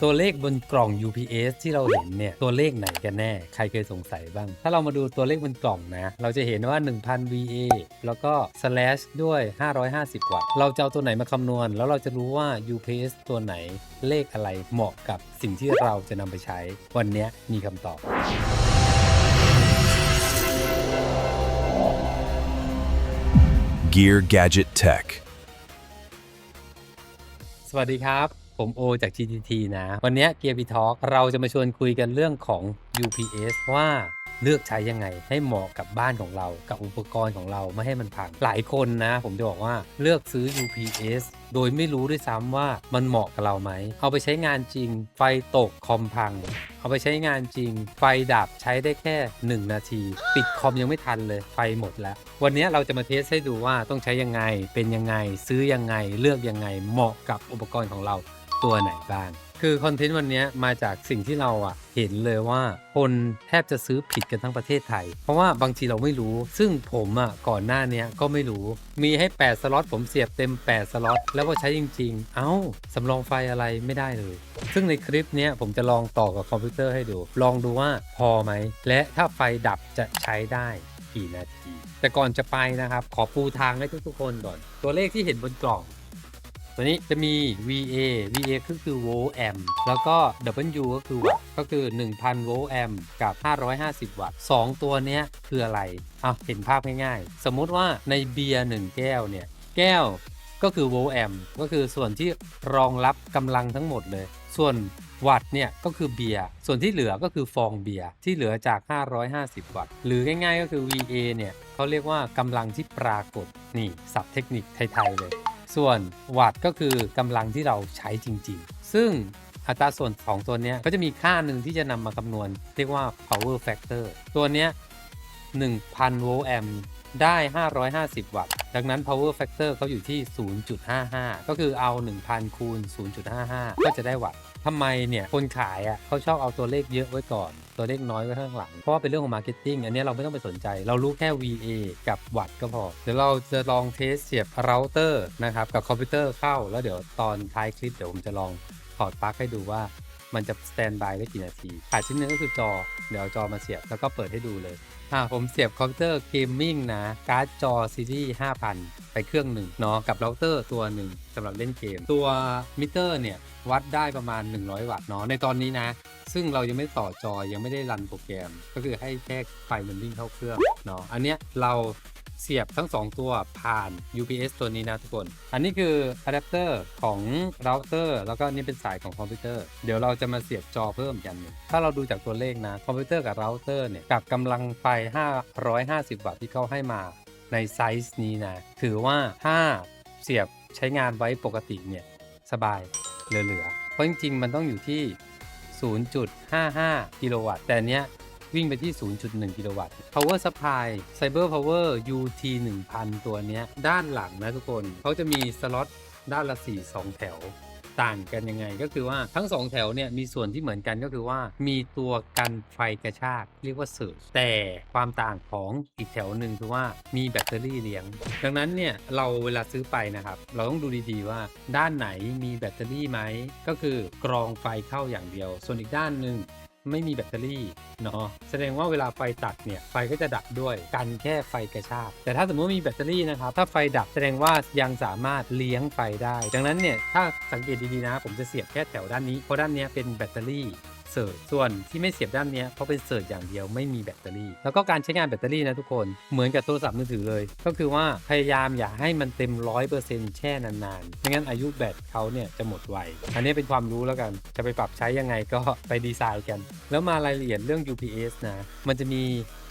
ตัวเลขบนกล่อง UPS ที่เราเห็นเนี่ยตัวเลขไหนกันแน่ใครเคยสงสัยบ้างถ้าเรามาดูตัวเลขบนกล่องนะเราจะเห็นว่า 1,000 VA แล้วก็ slash ด้วย 550 วัตต์เราจะเอาตัวไหนมาคำนวณแล้วเราจะรู้ว่า UPS ตัวไหนเลขอะไรเหมาะกับสิ่งที่เราจะนำไปใช้วันนี้มีคำตอบ Gear Gadget Tech สวัสดีครับผมโอจาก GTT นะวันนี้ Gear Talk เราจะมาชวนคุยกันเรื่องของ UPS ว่าเลือกใช้ยังไงให้เหมาะกับบ้านของเรากับอุปกรณ์ของเราไม่ให้มันพังหลายคนนะผมจะบอกว่าเลือกซื้อ UPS โดยไม่รู้ด้วยซ้ำว่ามันเหมาะกับเราไหมเอาไปใช้งานจริงไฟตกคอมพังเอาไปใช้งานจริงไฟดับใช้ได้แค่1นาทีปิดคอมยังไม่ทันเลยไฟหมดแล้ววันนี้เราจะมาเทสให้ดูว่าต้องใช้ยังไงเป็นยังไงซื้อยังไงเลือกยังไงเหมาะกับอุปกรณ์ของเราตัวไหนบ้างคือคอนเทนต์วันนี้มาจากสิ่งที่เราเห็นเลยว่าคนแทบจะซื้อผิดกันทั้งประเทศไทยเพราะว่าบางทีเราไม่รู้ซึ่งผมก่อนหน้านี้ก็ไม่รู้มีให้8สล็อตผมเสียบเต็ม8สล็อตแล้วพอใช้จริงๆเอ้าสำรองไฟอะไรไม่ได้เลยซึ่งในคลิปนี้ผมจะลองต่อกับคอมพิวเตอร์ให้ดูลองดูว่าพอไหมและถ้าไฟดับจะใช้ได้กี่นาทีแต่ก่อนจะไปนะครับขอปูทางให้ทุกๆคนก่อนตัวเลขที่เห็นบนกล่องตัวนี้จะมี VA ก็คือโวลต์แอมป์แล้วก็ W ก็คือวัตต์ก็คือ 1,000 โวลต์แอมป์กับ 550 วัตต์2ตัวเนี้ยคืออะไรเห็นภาพง่ายๆสมมุติว่าในเบียร์1แก้วเนี่ยแก้วก็คือโวลต์แอมป์ก็คือส่วนที่รองรับกำลังทั้งหมดเลยส่วนวัตต์เนี่ยก็คือเบียร์ส่วนที่เหลือก็คือฟองเบียร์ที่เหลือจาก 550 วัตต์หรือง่ายๆก็คือ VA เนี่ยเขาเรียกว่ากำลังที่ปรากฏนี่ศัพท์เทคนิคไทยๆเลยส่วนวัตต์ก็คือกำลังที่เราใช้จริงๆซึ่งอัตราส่วนของตัวนี้ก็จะมีค่าหนึ่งที่จะนำมาคำนวณเรียกว่า power factor ตัวเนี้ย 1,000 โวลต์แอมป์ได้ 550 วัตต์ดังนั้น power factor เขาอยู่ที่ 0.55 ก็คือเอา 1,000 คูณ 0.55 ก็จะได้วัตต์ทำไมเนี่ยคนขายเขาชอบเอาตัวเลขเยอะไว้ก่อนตัวเลขน้อยไว้ข้างหลังเพราะว่าเป็นเรื่องของ marketing อันนี้เราไม่ต้องไปสนใจเรารู้แค่ VA กับวัตต์ก็พอเดี๋ยวเราจะลองเทสเสียบเราเตอร์นะครับกับคอมพิวเตอร์เข้าแล้วเดี๋ยวตอนท้ายคลิปเดี๋ยวผมจะลองถอดปลั๊กให้ดูว่ามันจะสแตนบายได้กี่นาทีขาดชิ้นหนึงก็คือจอเดี๋ยวเอาจอมาเสียบแล้วก็เปิดให้ดูเลยผมเสียบคอมพิวเตอร์เกมมิ่งนะการ์ดจอซีรีส์ 5,000 ไปเครื่องหนึ่งเนาะกับเราเตอร์ตัวหนึ่งสำหรับเล่นเกมตัวมิเตอร์เนี่ยวัดได้ประมาณ100 วัตต์เนาะในตอนนี้นะซึ่งเรายังไม่ต่อจอยังไม่ได้รันโปรแกรมก็คือให้แค่ไฟมันวิ่งเข้าเครื่องเนาะอันเนี้ยเราเสียบทั้ง2ตัวผ่าน UPS ตัวนี้นะทุกคนอันนี้คืออะแดปเตอร์ของเราเตอร์แล้วก็นี่เป็นสายของคอมพิวเตอร์เดี๋ยวเราจะมาเสียบจอเพิ่มกันหนึ่งถ้าเราดูจากตัวเลขนะคอมพิวเตอร์กับเราเตอร์เนี่ยกับกำลังไฟ550 วัตต์ที่เขาให้มาในไซส์นี้นะถือว่าถ้าเสียบใช้งานไว้ปกติเนี่ยสบายเหลือๆเพราะจริงๆมันต้องอยู่ที่ 0.55 กิโลวัตต์แต่เนี้ยวิ่งไปที่ 0.1 กิโลวัตต์ Power Supply Cyber Power UT 1000 ตัวเนี้ยด้านหลังนะทุกคนเขาจะมีสล็อตด้านละ2 แถวต่างกันยังไงก็คือว่าทั้ง2แถวเนี่ยมีส่วนที่เหมือนกันก็คือว่ามีตัวกันไฟกระชากเรียกว่าเซิร์ชแต่ความต่างของอีกแถวหนึ่งคือว่ามีแบตเตอรี่เลี้ยงดังนั้นเนี่ยเราเวลาซื้อไปนะครับเราต้องดูดีๆว่าด้านไหนมีแบตเตอรี่ไหมก็คือกรองไฟเข้าอย่างเดียวส่วนอีกด้านหนึ่งไม่มีแบตเตอรี่เนาะแสดงว่าเวลาไฟตัดเนี่ยไฟก็จะดับด้วยกันแค่ไฟกระชากแต่ถ้าสมมติมีแบตเตอรี่นะครับถ้าไฟดับแสดงว่ายังสามารถเลี้ยงไฟได้ดังนั้นเนี่ยถ้าสังเกตดีๆนะผมจะเสียบแค่แถวด้านนี้เพราะด้านนี้เป็นแบตเตอรี่เสิร์ชส่วนที่ไม่เสียบด้านนี้เพราะเป็นเสิร์ชอย่างเดียวไม่มีแบตเตอรี่แล้วก็การใช้งานแบตเตอรี่นะทุกคนเหมือนกับโทรศัพท์มือถือเลยก็คือว่าพยายามอย่าให้มันเต็ม 100% แช่นานๆไม่งั้นอายุแบตเขาเนี่ยจะหมดไวอันนี้เป็นความรู้แล้วกันจะไปปรับใช้ยังไงก็ไปดีไซน์กันแล้วมารายละเอียดเรื่อง UPS นะมันจะมี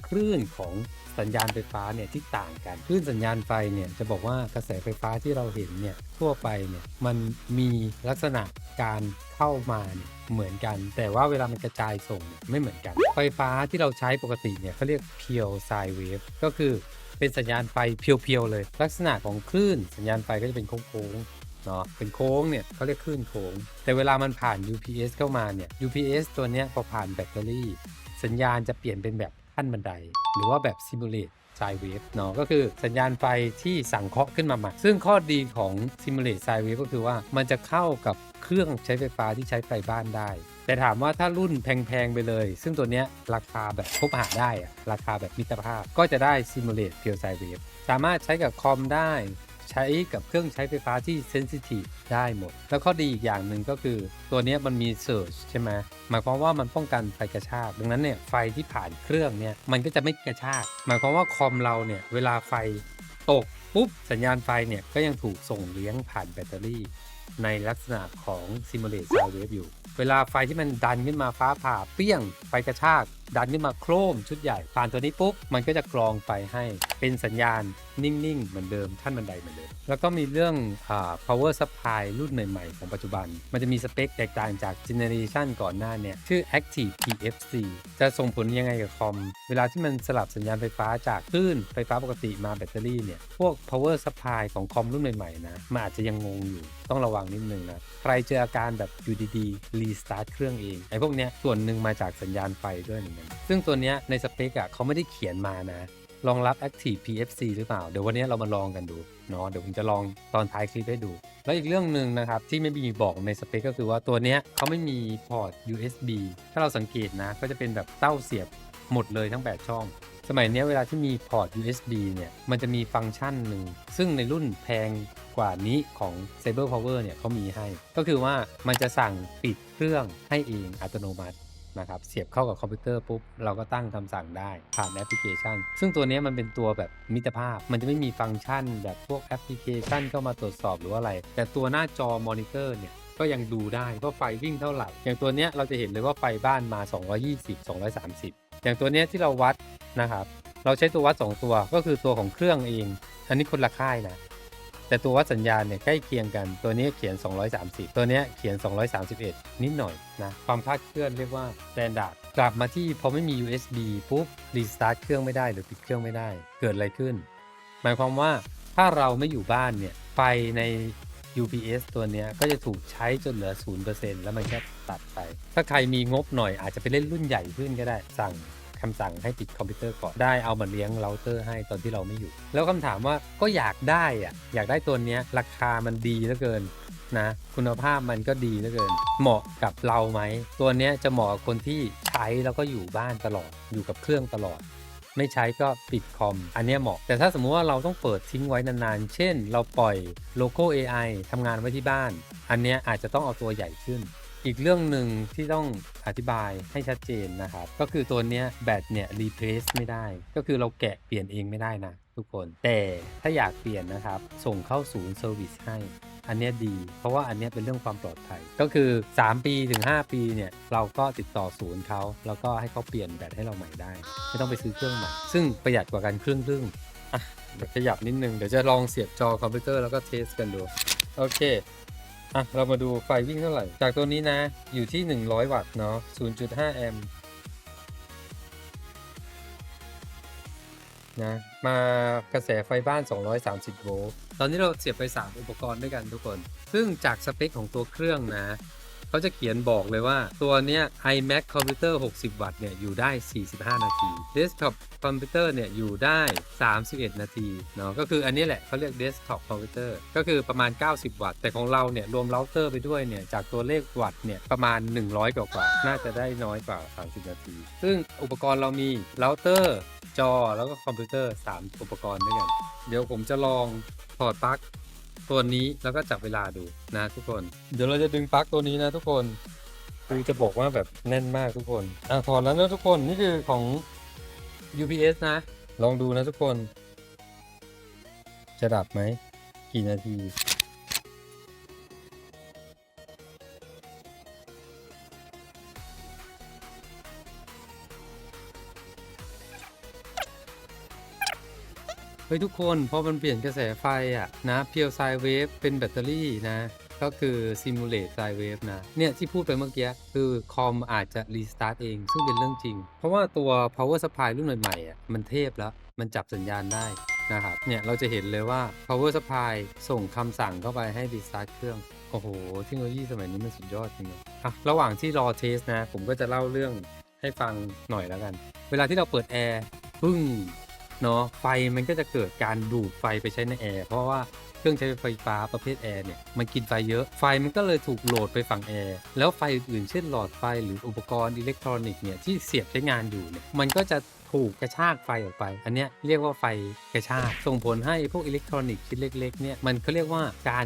คลื่นของสัญญาณไฟฟ้าเนี่ยที่ต่างกันคลื่นสัญญาณไฟเนี่ยจะบอกว่ากระแสไฟฟ้าที่เราเห็นเนี่ยทั่วไปเนี่ยมันมีลักษณะการเข้ามาเนี่ยเหมือนกันแต่ว่าเวลามันกระจายส่งเนี่ยไม่เหมือนกันไฟฟ้าที่เราใช้ปกติเนี่ยเขาเรียก pure sine wave ก็คือเป็นสัญญาณไฟเพียวๆเลยลักษณะของคลื่นสัญญาณไฟก็จะเป็นโค้งเนาะเป็นโค้งเนี่ยเขาเรียกคลื่นโค้งแต่เวลามันผ่าน UPS เข้ามาเนี่ย UPS ตัวเนี้ยพอผ่านแบตเตอรี่สัญญาณจะเปลี่ยนเป็นแบบ ขั้นบันไดหรือว่าแบบ Simulate Sine Wave เนาะก็คือสัญญาณไฟที่สังเคราะห์ขึ้นมาใหม่ซึ่งข้อดีของ Simulate Sine Wave ก็คือว่ามันจะเข้ากับเครื่องใช้ไฟฟ้าที่ใช้ไฟบ้านได้แต่ถามว่าถ้ารุ่นแพงๆไปเลยซึ่งตัวเนี้ยราคาแบบพบหาได้อะราคาแบบมิตรภาพก็จะได้ Simulate Pure Sine Wave สามารถใช้กับคอมได้ใช้กับเครื่องใช้ไฟฟ้าที่เซนซิทีฟได้หมดแล้วข้อดีอีกอย่างหนึ่งก็คือตัวนี้มันมีเซิร์ชใช่ไหมหมายความว่ามันป้องกันไฟกระชากดังนั้นเนี่ยไฟที่ผ่านเครื่องเนี่ยมันก็จะไม่กระชากหมายความว่าคอมเราเนี่ยเวลาไฟตกปุ๊บสัญญาณไฟเนี่ยก็ยังถูกส่งเลี้ยงผ่านแบตเตอรี่ในลักษณะของ Simulate Sine Wave อยู่เวลาไฟที่มันดันขึ้นมาฟ้าผ่าเปี้ยงไฟกระชากดันขึ้นมาโครมชุดใหญ่ผ่านตัวนี้ปุ๊บมันก็จะกรองไฟให้เป็นสัญญาณนิ่งๆเหมือนเดิมขั้นบันไดเหมือนเดิมแล้วก็มีเรื่องpower supply รุ่นใหม่ๆของปัจจุบันมันจะมีสเปคแตกต่างจากเจเนอเรชันก่อนหน้าเนี่ยชื่อ Active PFC จะส่งผลยังไงกับคอมเวลาที่มันสลับสัญญาณไฟฟ้าจากคลื่นไฟฟ้าปกติมาแบตเตอรี่เนี่ยพวก power supply ของคอมรุ่นใหม่ๆนะมันอาจจะยังงงอยู่ต้องระวังนิดนึงนะใครเจออาการแบบอยู่ดีๆ restart เครื่องเองไอ้พวกเนี้ยส่วนหนึ่งมาจากสัญญาณไฟด้วยเหมือนกันซึ่งตัวเนี้ยในสเปคเขาไม่ได้เขียนมานะรองรับ Active PFC หรือเปล่าเดี๋ยววันนี้เรามาลองกันดูเนาะเดี๋ยวผมจะลองตอนท้ายคลิปให้ดูแล้วอีกเรื่องหนึ่งนะครับที่ไม่มีบอกในสเปคก็คือว่าตัวเนี้ยเขาไม่มีพอร์ต USB ถ้าเราสังเกตนะก็จะเป็นแบบเต้าเสียบหมดเลยทั้ง8ช่องสมัยนี้เวลาที่มีพอร์ต USB เนี่ยมันจะมีฟังก์ชันหนึ่งซึ่งในรุ่นแพงกว่านี้ของ Saber Power เนี่ยเขามีให้ก็คือว่ามันจะสั่งปิดเครื่องให้เองอัตโนมัตินะครับเสียบเข้ากับคอมพิวเตอร์ปุ๊บเราก็ตั้งคำสั่งได้ผ่านแอปพลิเคชันซึ่งตัวนี้มันเป็นตัวแบบมิตรภาพมันจะไม่มีฟังก์ชันแบบพวกแอปพลิเคชันเข้ามาตรวจสอบหรือว่าอะไรแต่ตัวหน้าจอมอนิเตอร์เนี่ยก็ยังดูได้ว่าไฟวิ่งเท่าไหร่อย่างตัวเนี้ยเราจะเห็นเลยว่าไฟบ้านมา220 230อย่างตัวเนี้ยที่เราวัดนะครับเราใช้ตัววัด2ตัวก็คือตัวของเครื่องเองอันนี้คนละค่ายนะแต่ตัววัดสัญญาณเนี่ยใกล้เคียงกันตัวนี้เขียน230ตัวนี้เขียน231นิดหน่อยนะความคลาดเคลื่อนเรียกว่า standard กลับมาที่พอไม่มี USB ปุ๊บ restart เครื่องไม่ได้หรือปิดเครื่องไม่ได้เกิดอะไรขึ้นหมายความว่าถ้าเราไม่อยู่บ้านเนี่ยไฟใน UPS ตัวเนี้ยก็จะถูกใช้จนเหลือ 0% แล้วมันก็ตัดไปถ้าใครมีงบหน่อยอาจจะไปเล่นรุ่นใหญ่ขึ้นก็ได้คำสั่งให้ปิดคอมพิวเตอร์ก่อนได้เอามาเลี้ยงเราเตอร์ให้ตอนที่เราไม่อยู่แล้วคำถามว่าก็อยากได้อยากได้ตัวเนี้ยราคามันดีเหลือเกินนะคุณภาพมันก็ดีเหลือเกินเหมาะกับเราไหมตัวเนี้ยจะเหมาะกับคนที่ใช้แล้วก็อยู่บ้านตลอดอยู่กับเครื่องตลอดไม่ใช้ก็ปิดคอมอันนี้เหมาะแต่ถ้าสมมุติว่าเราต้องเปิดทิ้งไว้นานๆเช่นเราปล่อยโลโก้ AI ทำงานไว้ที่บ้านอันเนี้ยอาจจะต้องเอาตัวใหญ่ขึ้นอีกเรื่องหนึ่งที่ต้องอธิบายให้ชัดเจนนะครับก็คือตัวเนี้ยแบตเนี่ยรีเพลซไม่ได้ก็คือเราแกะเปลี่ยนเองไม่ได้นะทุกคนแต่ถ้าอยากเปลี่ยนนะครับส่งเข้าศูนย์เซอร์วิสให้อันเนี้ยดีเพราะว่าอันเนี้ยเป็นเรื่องความปลอดภัยก็คือ3 ปีถึง5 ปีเนี่ยเราก็ติดต่อศูนย์เขาแล้วก็ให้เขาเปลี่ยนแบตให้เราใหม่ได้ไม่ต้องไปซื้อเครื่องใหม่ซึ่งประหยัดกว่ากันครึ่งอ่ะเดี๋ยวขยับนิดนึงเดี๋ยวจะลองเสียบจอคอมพิวเตอร์แล้วก็เทสกันดูโอเคเรามาดูไฟวิ่งเท่าไหร่จากตัวนี้นะอยู่ที่100 วัตต์เนาะ 0.5 แอมป์นะมากระแสไฟบ้าน230 โวลต์ตอนนี้เราเสียบไป3 อุปกรณ์ด้วยกันทุกคนซึ่งจากสเปคของตัวเครื่องนะเขาจะเขียนบอกเลยว่าตัวเนี้ย iMac คอมพิวเตอร์60 วัตต์เนี่ยอยู่ได้45 นาที Desktop คอมพิวเตอร์เนี่ยอยู่ได้31 นาทีเนาะก็คืออันนี้แหละเขาเรียก Desktop คอมพิวเตอร์ก็คือประมาณ90 วัตต์แต่ของเราเนี่ยรวมเราเตอร์ไปด้วยเนี่ยจากตัวเลขวัตต์เนี่ยประมาณ100 กว่าน่าจะได้น้อยกว่า30 นาทีซึ่งอุปกรณ์เรามีเราเตอร์จอแล้วก็คอมพิวเตอร์3 อุปกรณ์ด้วยกันเดี๋ยวผมจะลองถอดปลั๊กตัวนี้แล้วก็จับเวลาดูนะทุกคนเดี๋ยวเราจะดึงปลั๊กตัวนี้นะทุกคนคือจะบอกว่าแบบแน่นมากทุกคนถอดแล้วนะทุกคนนี่คือของ UPS นะลองดูนะทุกคนจะดับไหมกี่นาทีเฮ้ยทุกคนพอมันเปลี่ยนกระแสไฟนะเพียวไซเวฟเป็นแบตเตอรี่นะก็คือ Simulate Sine Wave นะเนี่ยที่พูดไปเมื่อกี้คือคอมอาจจะ Restart เองซึ่งเป็นเรื่องจริงเพราะว่าตัว Power Supply รุ่นใหม่ๆมันเทพแล้วมันจับสัญญาณได้นะครับเนี่ยเราจะเห็นเลยว่า Power Supply ส่งคำสั่งเข้าไปให้ Restart เครื่องโอ้โหเทคโนโลยีสมัยนี้มันสุดยอดจริงๆระหว่างที่รอเทสนะผมก็จะเล่าเรื่องให้ฟังหน่อยแล้วกันเว ลาที่เราเปิดแอร์ปึ้งเนาะไฟมันก็จะเกิดการดูดไฟไปใช้ในแอร์เพราะว่าเครื่องใช้ไฟฟ้าประเภทแอร์เนี่ยมันกินไฟเยอะไฟมันก็เลยถูกโหลดไปฝั่งแอร์แล้วไฟอื่นๆเช่นหลอดไฟหรืออุปกรณ์อิเล็กทรอนิกส์เนี่ยที่เสียบใช้งานอยู่เนี่ยมันก็จะถูกกระชากไฟออกไปอันเนี้ยเรียกว่าไฟกระชากส่งผลให้พวกอิเล็กทรอนิกส์ชิ้นเล็กๆเนี่ยมันเขาเรียกว่าการ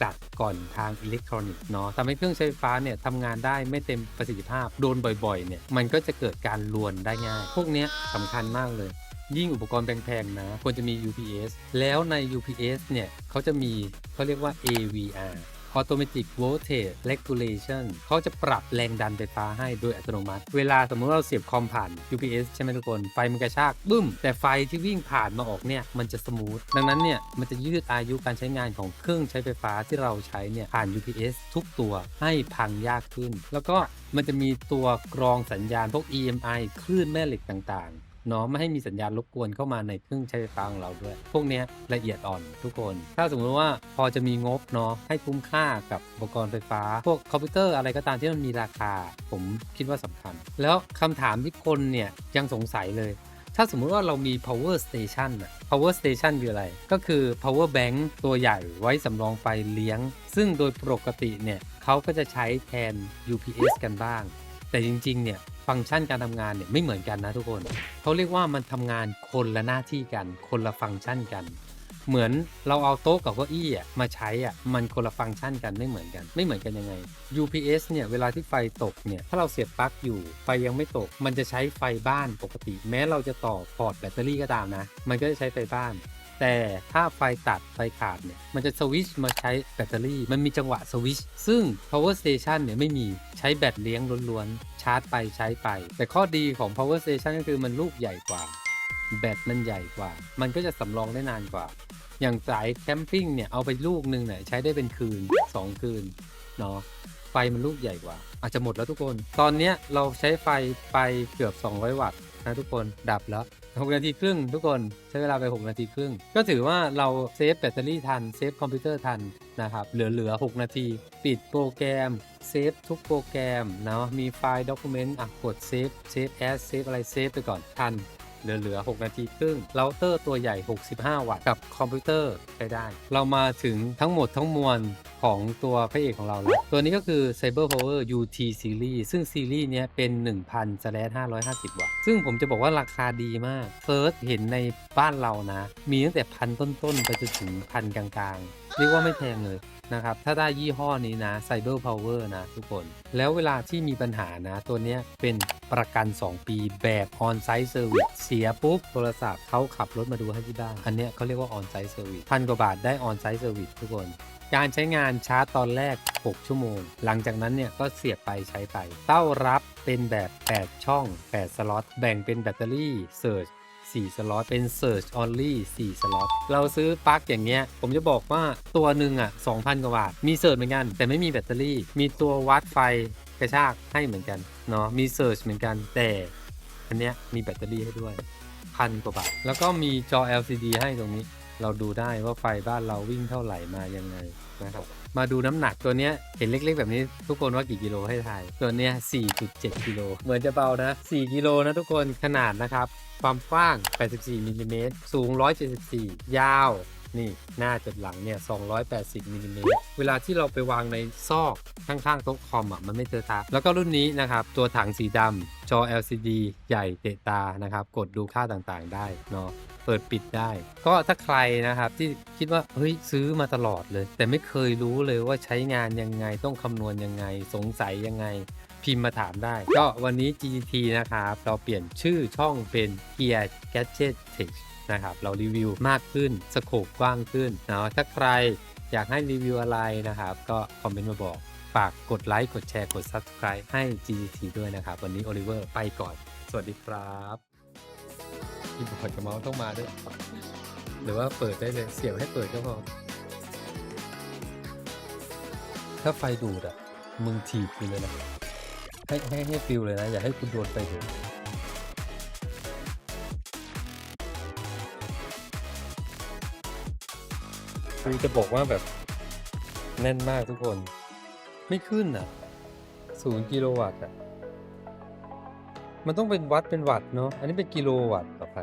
ตัดก่อนทางอิเล็กทรอนิกส์เนาะทำให้เครื่องใช้ไฟฟ้าเนี่ยทำงานได้ไม่เต็มประสิทธิภาพโดนบ่อยๆเนี่ยมันก็จะเกิดการรวนได้ง่ายพวกเนี้ยสำคัญมากเลยยิ่งอุปกรณ์แพงๆนะควรจะมี UPS แล้วใน UPS เนี่ยเขาจะมีเขาเรียกว่า AVR Automatic Voltage Regulation เขาจะปรับแรงดันไฟฟ้าให้โดยอัตโนมัติเวลาสมมติเราเสียบคอมผ่าน UPS ใช่ไหมทุกคนไฟมันกระชากบึ้มแต่ไฟที่วิ่งผ่านมาออกเนี่ยมันจะสมูทดังนั้นเนี่ยมันจะยืดอายุการใช้งานของเครื่องใช้ไฟฟ้าที่เราใช้เนี่ยผ่าน UPS ทุกตัวให้พังยากขึ้นแล้วก็มันจะมีตัวกรองสัญญาณพวก EMI คลื่นแม่เหล็กต่างๆเนาะไม่ให้มีสัญญาณรบกวนเข้ามาในเครื่องใช้ไฟฟ้าของเราด้วยพวกนี้ละเอียดอ่อนทุกคนถ้าสมมติว่าพอจะมีงบเนาะให้คุ้มค่ากับอุปกรณ์ไฟฟ้าพวกคอมพิวเตอร์อะไรก็ตามที่มันมีราคาผมคิดว่าสำคัญแล้วคำถามที่คนเนี่ยยังสงสัยเลยถ้าสมมุติว่าเรามี power station อะ power station คืออะไรก็คือ power bank ตัวใหญ่ไว้สำรองไฟเลี้ยงซึ่งโดยปกติเนี่ยเขาก็จะใช้แทน UPS กันบ้างแต่จริงๆเนี่ยฟังก์ชันการทำงานเนี่ยไม่เหมือนกันนะทุกคนเขาเรียกว่ามันทำงานคนละหน้าที่กันคนละฟังก์ชันกันเหมือนเราเอาโต๊ะกับเก้าอี้มาใช้มันคนละฟังก์ชันกันไม่เหมือนกันยังไง UPS เนี่ยเวลาที่ไฟตกเนี่ยถ้าเราเสียบปลั๊กอยู่ไฟยังไม่ตกมันจะใช้ไฟบ้านปกติแม้เราจะต่อพอร์ตแบตเตอรี่ก็ตามนะมันก็จะใช้ไฟบ้านแต่ถ้าไฟตัดไฟขาดเนี่ยมันจะสวิตช์มาใช้แบตเตอรี่มันมีจังหวะสวิตช์ซึ่ง power station เนี่ยไม่มีใช้แบตเลี้ยงล้วนๆชาร์จไปใช้ไปแต่ข้อดีของ power station ก็คือมันลูกใหญ่กว่าแบตมันใหญ่กว่ามันก็จะสำรองได้นานกว่าอย่างสายแคมปิ้งเนี่ยเอาไปลูกนึงเนี่ยใช้ได้เป็นคืน2คืนเนาะไฟมันลูกใหญ่กว่าอาจจะหมดแล้วทุกคนตอนนี้เราใช้ไฟไปเกือบ200 วัตต์นะทุกคนดับแล้ว6 นาทีครึ่งทุกคนใช้เวลาไป6 นาทีครึ่งก็ถือว่าเราเซฟแบตเตอรี่ทันเซฟคอมพิวเตอร์ทันนะครับเหลือ6 นาทีปิดโปรแกรมเซฟทุกโปรแกรมเนาะมีไฟล์ด็อกิเมนต์กดเซฟแอสเซฟอะไรเซฟไปก่อนทันเหลือ6 นาทีครึ่งเราเตอร์ตัวใหญ่65 วัตต์กับคอมพิวเตอร์ใช้ได้เรามาถึงทั้งหมดทั้งมวลของตัวพระเอกของเราแล้วตัวนี้ก็คือ Cyber Power UT Series ซึ่งซีรีส์นี้เป็น 1,000/550 วัตต์ซึ่งผมจะบอกว่าราคาดีมากเฟิร์สเห็นในบ้านเรานะมีตั้งแต่พันต้นๆไปจนถึงพันกลางๆเรียกว่าไม่แพงเลยนะครับถ้าได้ยี่ห้อนี้นะ Cyber Power นะทุกคนแล้วเวลาที่มีปัญหานะตัวนี้เป็นประกัน2 ปีแบบ On-site Service เสียปุ๊บโทรศัพท์เขาขับรถมาดูให้ที่บ้านอันนี้เขาเรียกว่า On-site Service 1,000 กว่าบาทได้ On-site Service ทุกคนการใช้งานชาร์จตอนแรก6 ชั่วโมงหลังจากนั้นเนี่ยก็เสียบไปใช้ไปเต้ารับเป็นแบบ8 ช่อง8 สล็อตแบ่งเป็นแบตเตอรี่เซิร์ช4 สล็อตเป็น Search Only 4 สล็อตเราซื้อปลั๊กอย่างเงี้ยผมจะบอกว่าตัวหนึ่ง2,000 กว่าบาทมีเสิร์ชเหมือนกันแต่ไม่มีแบตเตอรี่มีตัววัดไฟกระชากให้เหมือนกันเนาะมี Search เหมือนกันแต่อันเนี้ยมีแบตเตอรี่ให้ด้วย1,000 กว่าบาทแล้วก็มีจอ LCD ให้ตรงนี้เราดูได้ว่าไฟบ้านเราวิ่งเท่าไหร่มายังไงนะครับมาดูน้ำหนักตัวเนี้ยเห็นเล็กๆแบบนี้ทุกคนว่ากี่กิโลให้ทายตัวเนี้ย 4.7 กิโลเหมือนจะเบานะ4 กิโลนะทุกคนขนาดนะครับความกว้าง84 มิลลิเมตรสูง174ยาวนี่หน้าจดหลังเนี่ย280 มิลลิเมตรเวลาที่เราไปวางในซอกข้างๆโต๊ะคอมมันไม่เตอะตาแล้วก็รุ่นนี้นะครับตัวถังสีดำจอ LCD ใหญ่เตะตานะครับกดดูค่าต่างๆได้เนาะเปิดปิดได้ก็ถ้าใครนะครับที่คิดว่าเฮ้ยซื้อมาตลอดเลยแต่ไม่เคยรู้เลยว่าใช้งานยังไงต้องคำนวณยังไงสงสัยยังไงพิมพ์มาถามได้ก็วันนี้ GGT นะครับเราเปลี่ยนชื่อช่องเป็น Gear Gadget Tech นะครับเรารีวิวมากขึ้นสโคปกว้างขึ้นนะถ้าใครอยากให้รีวิวอะไรนะครับก็คอมเมนต์มาบอกฝากกดไลค์กดแชร์กด Subscribe ให้ GGT ด้วยนะครับวันนี้โอลิเวอร์ไปก่อนสวัสดีครับคีย์บอร์ดกับเมาส์ต้องมาด้วยหรือว่าเปิดได้เลยเสียบให้เปิดก็พอถ้าไฟดูดมึงถีบกูเลยนะให้ฟิลเลยนะอย่าให้คุณโดนไฟดูดกูจะบอกว่าแบบแน่นมากทุกคนไม่ขึ้น0 กิโลวัตต์ มันต้องเป็นวัดเป็นวัตต์เนาะอันนี้เป็นกิโลวัตต์ต่อไป